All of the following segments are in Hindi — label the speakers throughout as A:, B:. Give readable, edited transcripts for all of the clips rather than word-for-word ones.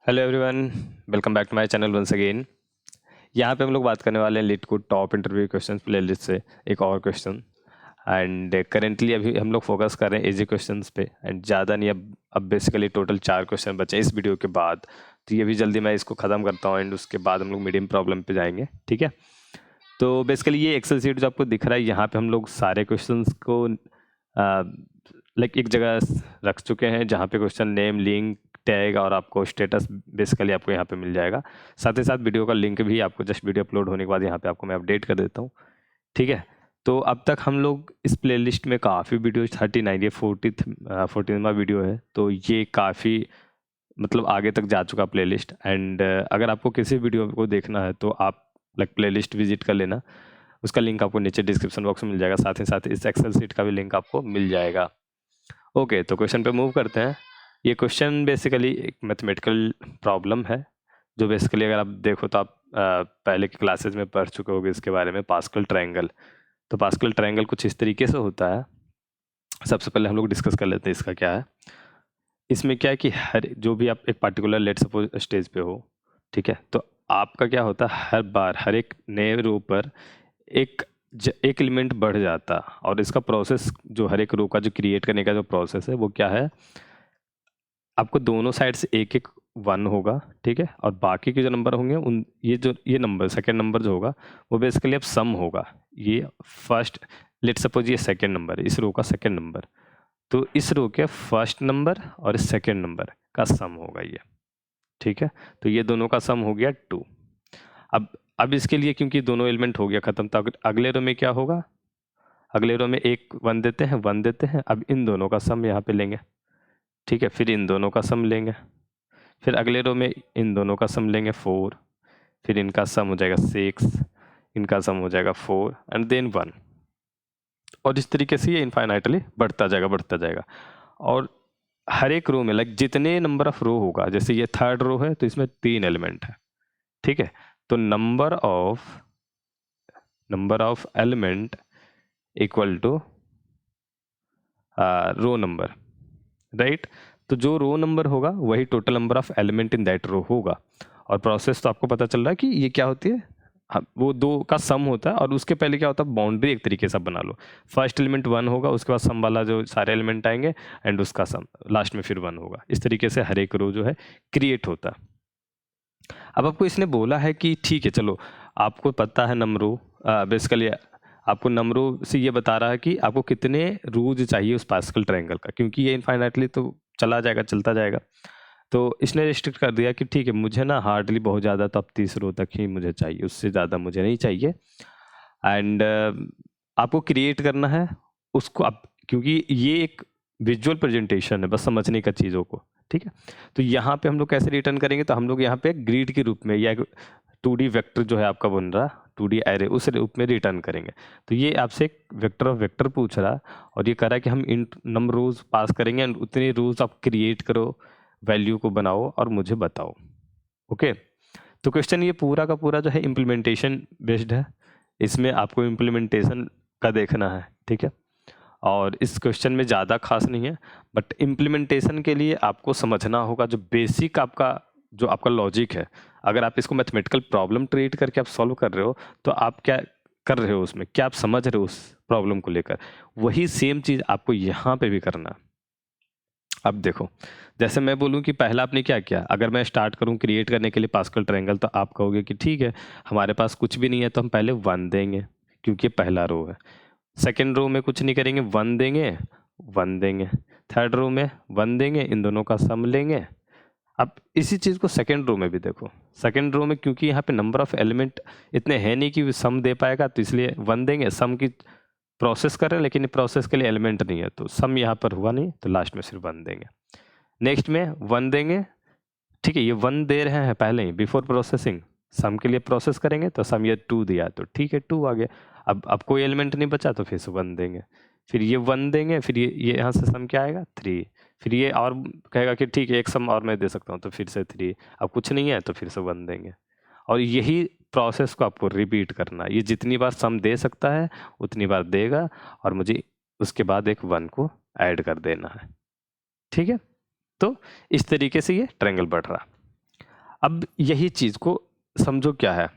A: Hello everyone, welcome back to my channel once again. यहाँ पे हम लोग बात करने वाले हैं लिट को टॉप इंटरव्यू क्वेश्चंस प्लेलिस्ट से एक और क्वेश्चन। एंड करेंटली अभी हम लोग फोकस कर रहे हैं इजी क्वेश्चंस पे एंड ज़्यादा नहीं। अब बेसिकली टोटल 4 क्वेश्चन बचे इस वीडियो के बाद, तो ये भी जल्दी मैं इसको ख़त्म करता हूँ एंड उसके बाद हम लोग मीडियम प्रॉब्लम पे जाएंगे। ठीक है, तो बेसिकली ये एक्सेल शीट जो आपको दिख रहा है, यहाँ पे हम लोग सारे क्वेश्चंस को लाइक एक जगह रख चुके हैं, जहाँ पे क्वेश्चन नेम, लिंक, टैग और आपको स्टेटस बेसिकली आपको यहाँ पे मिल जाएगा। साथ ही साथ वीडियो का लिंक भी आपको जस्ट वीडियो अपलोड होने के बाद यहाँ पे आपको मैं अपडेट कर देता हूँ। ठीक है, तो अब तक हम लोग इस प्लेलिस्ट में काफ़ी वीडियो 39 ये 14वां वीडियो है, तो ये काफ़ी मतलब आगे तक जा चुका प्लेलिस्ट। एंड अगर आपको किसी वीडियो को देखना है तो आप लाइक प्लेलिस्ट विजिट कर लेना, उसका लिंक आपको नीचे डिस्क्रिप्शन बॉक्स में मिल जाएगा। साथ ही साथ इस एक्सेल शीट का भी लिंक आपको मिल जाएगा। ओके, तो क्वेश्चन पे मूव करते हैं। ये क्वेश्चन बेसिकली एक मैथमेटिकल प्रॉब्लम है, जो बेसिकली अगर आप देखो तो आप पहले की क्लासेस में पढ़ चुके होगे इसके बारे में, पास्कल ट्रायंगल। तो पास्कल ट्रायंगल कुछ इस तरीके से होता है। सबसे पहले हम लोग डिस्कस कर लेते हैं इसका क्या है। इसमें क्या है कि हर जो भी आप एक पार्टिकुलर लेट सपोज स्टेज पे हो, ठीक है, तो आपका क्या होता है, हर बार हर एक नए रो पर एक एक एलिमेंट बढ़ जाता। और इसका प्रोसेस जो हर एक रो का जो क्रिएट करने का जो प्रोसेस है वो क्या है, आपको दोनों साइड से एक एक 1 होगा। ठीक है, और बाकी के जो नंबर होंगे उन ये नंबर सेकंड नंबर जो होगा वो बेसिकली अब सम होगा। ये फर्स्ट, लेट सपोज ये सेकंड नंबर, इस रो का सेकंड नंबर, तो इस रो के फर्स्ट नंबर और सेकंड नंबर का सम होगा ये। ठीक है, तो ये दोनों का सम हो गया 2। अब इसके लिए क्योंकि दोनों एलिमेंट हो गया खत्म, तो अगले रो में क्या होगा, अगले रो में एक 1 देते हैं, 1 देते हैं। अब इन दोनों का सम यहाँ पे लेंगे। ठीक है, फिर इन दोनों का सम लेंगे, फिर अगले रो में इन दोनों का सम लेंगे 4, फिर इनका सम हो जाएगा 6, इनका सम हो जाएगा 4 एंड देन 1। और इस तरीके से ये इनफाइनाइटली बढ़ता जाएगा बढ़ता जाएगा। और हर एक रो में लाइक जितने नंबर ऑफ रो होगा, जैसे ये थर्ड रो है तो इसमें 3 एलिमेंट है। ठीक है, तो number of element equal to row number, right. तो जो रो नंबर होगा वही total number of element in that row होगा। और प्रोसेस तो आपको पता चल रहा है कि ये क्या होती है, वो 2 का सम होता है। और उसके पहले क्या होता है, बाउंड्री एक तरीके से बना लो। फर्स्ट एलिमेंट 1 होगा, उसके बाद सम वाला जो सारे एलिमेंट आएंगे एंड उसका सम लास्ट में फिर 1 होगा। इस तरीके से हर एक रो जो है क्रिएट होता है। अब आपको इसने बोला है कि ठीक है चलो, आपको पता है नंबरों, बेसिकली आपको नंबरों से ये बता रहा है कि आपको कितने रूज चाहिए उस पास्कल ट्रायंगल का, क्योंकि ये इनफाइनाइटली तो चला जाएगा चलता जाएगा। तो इसने रिस्ट्रिक्ट कर दिया कि ठीक है, मुझे ना हार्डली बहुत ज़्यादा तो अब 30 रो तक ही मुझे चाहिए, उससे ज़्यादा मुझे नहीं चाहिए। एंड आपको क्रिएट करना है उसको आप, क्योंकि ये एक विजुअल प्रेजेंटेशन है बस समझने का चीज़ों को। ठीक है, तो यहाँ पे हम लोग कैसे रिटर्न करेंगे, तो हम लोग यहाँ पे ग्रिड के रूप में या 2D वेक्टर जो है आपका बन रहा 2D एरे, उस रूप में रिटर्न करेंगे। तो ये आपसे एक वेक्टर ऑफ वेक्टर पूछ रहा और ये कह रहा है कि हम इन नंबर रोज पास करेंगे एंड उतने रोज आप क्रिएट करो, वैल्यू को बनाओ और मुझे बताओ। ओके, तो क्वेश्चन ये पूरा का पूरा जो है इम्प्लीमेंटेशन बेस्ड है, इसमें आपको इम्प्लीमेंटेशन का देखना है। ठीक है, और इस क्वेश्चन में ज़्यादा खास नहीं है, बट इम्प्लीमेंटेशन के लिए आपको समझना होगा जो बेसिक आपका जो आपका लॉजिक है। अगर आप इसको मैथमेटिकल प्रॉब्लम ट्रीट करके आप सॉल्व कर रहे हो, तो आप क्या कर रहे हो, उसमें क्या आप समझ रहे हो उस प्रॉब्लम को लेकर, वही सेम चीज़ आपको यहाँ पे भी करना है। अब देखो, जैसे मैं बोलूँ कि पहला आपने क्या किया, अगर मैं स्टार्ट करूँ क्रिएट करने के लिए पास्कल ट्रायंगल, तो आप कहोगे कि ठीक है हमारे पास कुछ भी नहीं है, तो हम पहले 1 देंगे क्योंकि पहला रो है। सेकेंड रो में कुछ नहीं करेंगे, 1 देंगे 1 देंगे। थर्ड रो में 1 देंगे, इन दोनों का सम लेंगे। अब इसी चीज़ को सेकेंड रो में भी देखो, सेकेंड रो में क्योंकि यहाँ पे नंबर ऑफ एलिमेंट इतने हैं नहीं कि सम दे पाएगा, तो इसलिए 1 देंगे। सम की प्रोसेस कर रहे हैं लेकिन प्रोसेस के लिए एलिमेंट नहीं है, तो सम यहाँ पर हुआ नहीं, तो लास्ट में सिर्फ 1 देंगे। नेक्स्ट में 1 देंगे, ठीक है, ये 1 दे रहे हैं पहले ही बिफोर प्रोसेसिंग। सम के लिए प्रोसेस करेंगे तो सम ये 2 दिया, तो ठीक है 2 आ गया। अब कोई एलिमेंट नहीं बचा तो फिर से 1 देंगे, फिर ये 1 देंगे, फिर ये यहाँ से सम क्या आएगा 3। फिर ये और कहेगा कि ठीक है एक सम और मैं दे सकता हूँ, तो फिर से 3। अब कुछ नहीं है तो फिर से 1 देंगे। और यही प्रोसेस को आपको रिपीट करना है। ये जितनी बार सम दे सकता है उतनी बार देगा और मुझे उसके बाद एक 1 को ऐड कर देना है। ठीक है, तो इस तरीके से ये ट्रायंगल बढ़ रहा। अब यही चीज को समझो क्या है।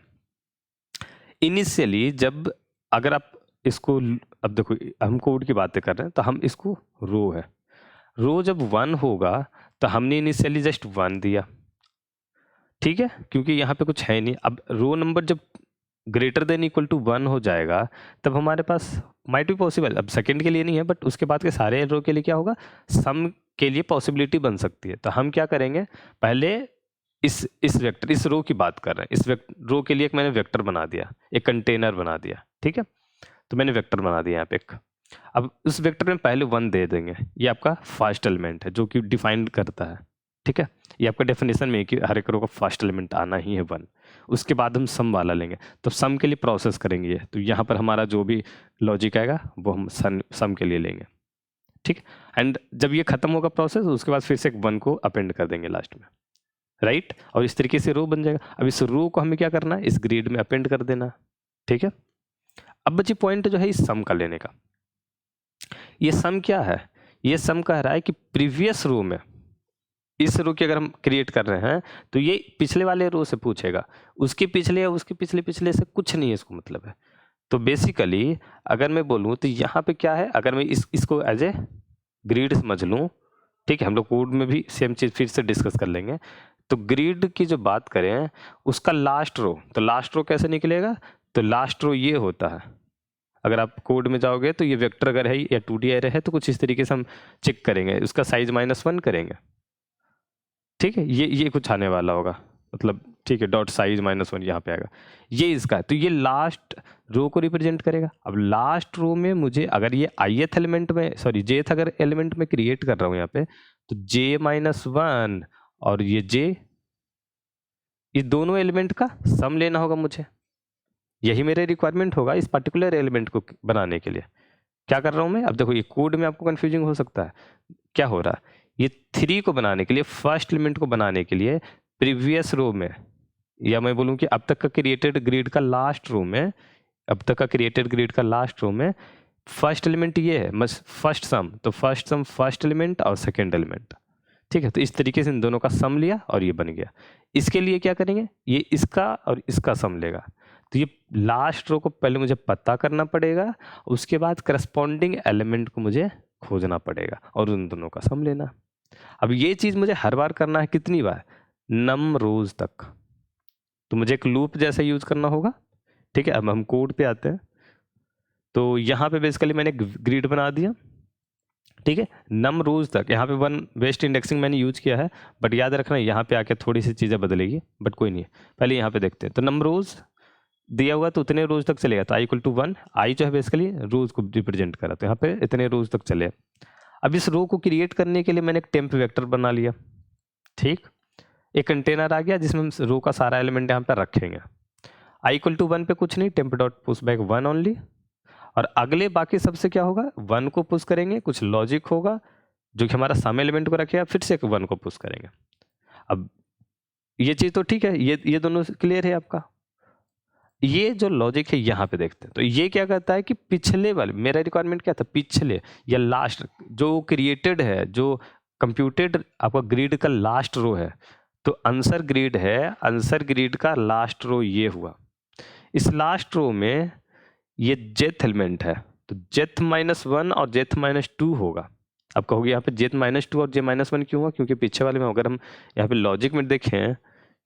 A: इनिशियली जब अगर आप इसको, अब देखो हम कोड की बातें कर रहे हैं तो हम इसको रो है, रो जब 1 होगा तो हमने इनिशियली जस्ट 1 दिया, ठीक है, क्योंकि यहाँ पे कुछ है नहीं। अब रो नंबर जब ग्रेटर देन इक्वल टू 1 हो जाएगा तब हमारे पास माइट बी पॉसिबल, अब सेकंड के लिए नहीं है बट उसके बाद के सारे रो के लिए क्या होगा, सम के लिए पॉसिबिलिटी बन सकती है। तो हम क्या करेंगे, पहले इस वेक्टर, इस रो की बात कर रहे हैं, इस रो के लिए एक मैंने वेक्टर बना दिया, एक कंटेनर बना दिया, ठीक है। तो मैंने वेक्टर बना दिया यहाँ पे एक। अब उस वेक्टर में पहले 1 दे देंगे, ये आपका फर्स्ट एलिमेंट है जो कि डिफाइन करता है, ठीक है। ये आपका डेफिनेशन में है कि हर एक रो का फर्स्ट एलिमेंट आना ही है 1। उसके बाद हम सम वाला लेंगे, तो सम के लिए प्रोसेस करेंगे ये, तो यहाँ पर हमारा जो भी लॉजिक आएगा वो हम सम के लिए लेंगे, ठीक। एंड जब ये खत्म होगा प्रोसेस, उसके बाद फिर से 1 को अपेंड कर देंगे लास्ट में, राइट। और इस तरीके से रो बन जाएगा। अब इस रो को हमें क्या करना है, इस ग्रिड में अपेंड कर देना, ठीक है। अब बची पॉइंट जो है इस सम का लेने का। ये सम क्या है, ये सम कह रहा है कि प्रीवियस रो में, इस रो की अगर हम क्रिएट कर रहे हैं तो ये पिछले वाले रो से पूछेगा, उसके पिछले या उसके पिछले पिछले से कुछ नहीं है, इसको मतलब है। तो बेसिकली अगर मैं बोलूँ तो यहाँ पे क्या है, अगर मैं इसको एज ए ग्रिड समझ लूँ, ठीक है, हम लोग कोड में भी सेम चीज़ फिर से डिस्कस कर लेंगे। तो ग्रिड की जो बात करें, उसका लास्ट रो, तो लास्ट रो कैसे निकलेगा, तो लास्ट रो ये होता है। अगर आप कोड में जाओगे तो ये वेक्टर अगर है या 2D एरे है तो कुछ इस तरीके से हम चेक करेंगे, उसका साइज -1 करेंगे, ठीक है। ये कुछ आने वाला होगा, मतलब ठीक है, डॉट साइज -1 यहाँ पे आएगा, ये इसका। तो ये लास्ट रो को रिप्रेजेंट करेगा। अब लास्ट रो में मुझे अगर ये ith एलिमेंट में, सॉरी jth अगर एलिमेंट में क्रिएट कर रहा हूँ यहाँ पे, तो j-1 और ये j, ये दोनों एलिमेंट का सम लेना होगा मुझे। यही मेरे रिक्वायरमेंट होगा इस पर्टिकुलर एलिमेंट को बनाने के लिए। क्या कर रहा हूँ मैं, अब देखो ये कोड में आपको कंफ्यूजिंग हो सकता है, क्या हो रहा है, ये 3 को बनाने के लिए, फर्स्ट एलिमेंट को बनाने के लिए प्रीवियस रो में, या मैं बोलूँ कि अब तक का क्रिएटेड ग्रिड का लास्ट रो में, अब तक का क्रिएटेड ग्रिड का लास्ट रो में फर्स्ट एलिमेंट ये है, बस फर्स्ट सम, तो फर्स्ट सम फर्स्ट एलिमेंट और सेकेंड एलिमेंट, ठीक है। तो इस तरीके से इन दोनों का सम लिया और ये बन गया। इसके लिए क्या करेंगे, ये इसका और इसका सम लेगा। तो ये लास्ट रो को पहले मुझे पता करना पड़ेगा, उसके बाद करस्पॉन्डिंग एलिमेंट को मुझे खोजना पड़ेगा और उन दोनों का सम लेना। अब ये चीज़ मुझे हर बार करना है, कितनी बार, नम रोज तक। तो मुझे एक लूप जैसा यूज करना होगा, ठीक है। अब हम कोड पे आते हैं, तो यहाँ पे बेसिकली मैंने ग्रिड बना दिया, ठीक है, नम रोज तक। यहाँ पे 1 वेस्ट इंडेक्सिंग मैंने यूज किया है, बट याद रखना यहाँ पे आके थोड़ी सी चीज़ें बदलेगी, बट कोई नहीं है। पहले यहाँ पे देखते हैं, तो नम रोज दिया हुआ तो उतने रोज तक चलेगा, तो i = 1, i जो है बेसिकली रोज को रिप्रेजेंट करा, तो यहाँ पे इतने रोज तक चले। अब इस रो को क्रिएट करने के लिए मैंने एक टेम्प वेक्टर बना लिया, ठीक। एक कंटेनर आ गया जिसमें हम रो का सारा एलिमेंट यहाँ पे रखेंगे। i = 1 पे कुछ नहीं, temp dot push back 1 only. और अगले बाकी सबसे क्या होगा, 1 को पुश करेंगे, कुछ लॉजिक होगा जो कि हमारा सम एलिमेंट को रखेगा, फिर से 1 को पुश करेंगे। अब ये चीज़ तो ठीक है, ये दोनों क्लियर है आपका। ये जो लॉजिक है यहाँ पे देखते हैं, तो ये क्या कहता है कि पिछले वाले, मेरा रिक्वायरमेंट क्या था, पिछले या लास्ट जो क्रिएटेड है, जो कंप्यूटेड आपका ग्रिड का लास्ट रो है, तो आंसर ग्रिड है, आंसर ग्रिड का लास्ट रो ये हुआ। इस लास्ट रो में ये जेथ एलिमेंट है, तो जेथ -1 और जेथ -2 होगा। अब कहोगे यहाँ पे जेथ -2 और j-1 क्यों हुआ, क्योंकि पीछे वाले में अगर हम यहाँ पे लॉजिक में देखें,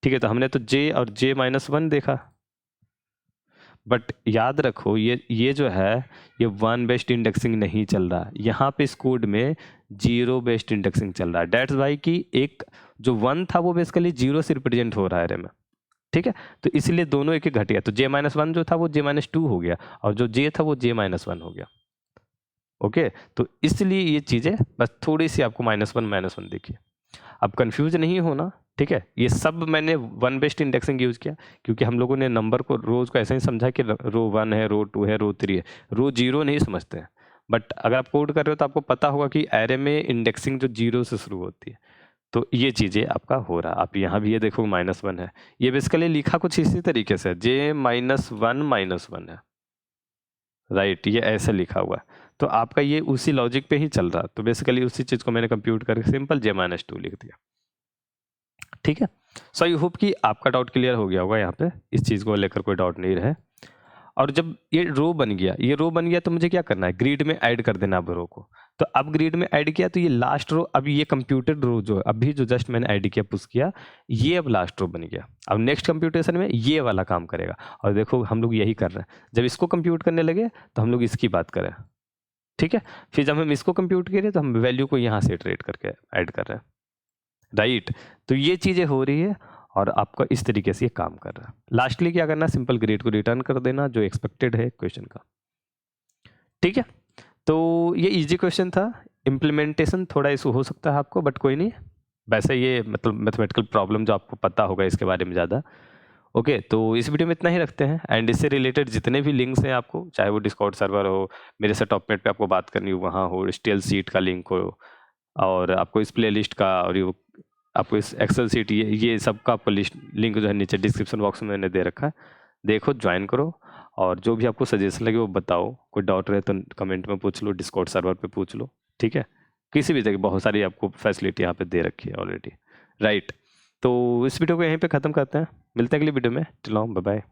A: ठीक है, तो हमने तो j और j-1 देखा, बट याद रखो ये जो है ये 1 बेस्ड इंडेक्सिंग नहीं चल रहा है, यहाँ पे इस कोड में 0 बेस्ड इंडेक्सिंग चल रहा है। डेट्स वाई कि एक जो 1 था वो बेसिकली 0 से रिप्रेजेंट हो रहा है एरे में, ठीक है। तो इसलिए दोनों एक घट गया, तो j-1 जो था वो j-2 हो गया और जो j था वो j-1 हो गया। ओके, तो इसलिए ये चीज़ें बस थोड़ी सी आपको -1 देखिए। अब कंफ्यूज नहीं होना, ठीक है। ये सब मैंने 1 बेस्ड इंडेक्सिंग यूज किया क्योंकि हम लोगों ने नंबर को, रोज को ऐसा ही समझा कि रो 1 है, रो 2 है, रो 3 है, रो 0 नहीं समझते हैं। बट अगर आप कोड कर रहे हो तो आपको पता होगा कि एरे में इंडेक्सिंग जो 0 से शुरू होती है, तो ये चीज़ें आपका हो रहा है। आप यहाँ भी ये देखो -1 है, ये बेसिकली लिखा कुछ इसी तरीके से j-1 है, राइट, ये ऐसे लिखा हुआ है। तो आपका ये उसी लॉजिक पे ही चल रहा है, तो बेसिकली उसी चीज़ को मैंने कंप्यूट करके सिंपल j-2 लिख दिया, ठीक है। सो आई होप कि आपका डाउट क्लियर हो गया होगा, यहाँ पे इस चीज़ को लेकर कोई डाउट नहीं रहे। और जब ये रो बन गया तो मुझे क्या करना है, ग्रिड में ऐड कर देना अब रो को। तो अब ग्रिड में ऐड किया तो ये लास्ट रो, अभी ये कंप्यूटेड रो जो अभी जो जस्ट मैंने ऐड किया पुश किया, ये अब लास्ट रो बन गया। अब नेक्स्ट कंप्यूटेशन में ये वाला काम करेगा। और देखो हम लोग यही कर रहे हैं, जब इसको कंप्यूट करने लगे तो हम लोग इसकी बात करें, ठीक है। फिर जब हम इसको कंप्यूट करें तो हम वैल्यू को यहाँ से इटरेट करके ऐड कर रहे हैं, राइट। तो ये चीज़ें हो रही है और आपका इस तरीके से ये काम कर रहा है। लास्टली क्या करना है, सिंपल ग्रेड को रिटर्न कर देना जो एक्सपेक्टेड है क्वेश्चन का, ठीक है। तो ये इजी क्वेश्चन था। इम्प्लीमेंटेशन थोड़ा इशू हो सकता है आपको, बट कोई नहीं, वैसे ये मतलब मैथमेटिकल प्रॉब्लम जो आपको पता होगा इसके बारे में ज़्यादा। ओके, तो इस वीडियो में इतना ही रखते हैं। एंड इससे रिलेटेड जितने भी लिंक्स हैं आपको, चाहे वो डिस्कॉर्ड सर्वर हो, मेरे से टॉपमेट पे आपको बात करनी हो वहाँ हो, स्टेल सीट का लिंक हो, और आपको इस प्ले लिस्ट का, और ये आपको इस एक्सेल सीट, ये सब का आपको लिंक जो है नीचे डिस्क्रिप्शन बॉक्स में मैंने दे रखा है, देखो, ज्वाइन करो। और जो भी आपको सजेशन लगे वो बताओ, कोई डाउट रहे तो कमेंट में पूछ लो, डिस्कॉर्ड सर्वर पे पूछ लो, ठीक है। किसी भी जगह बहुत सारी आपको फैसिलिटी यहाँ पे दे रखी है ऑलरेडी, राइट। तो इस वीडियो को यहीं पे ख़त्म करते हैं, मिलते हैं अगली वीडियो में। चलो, बाय बाय।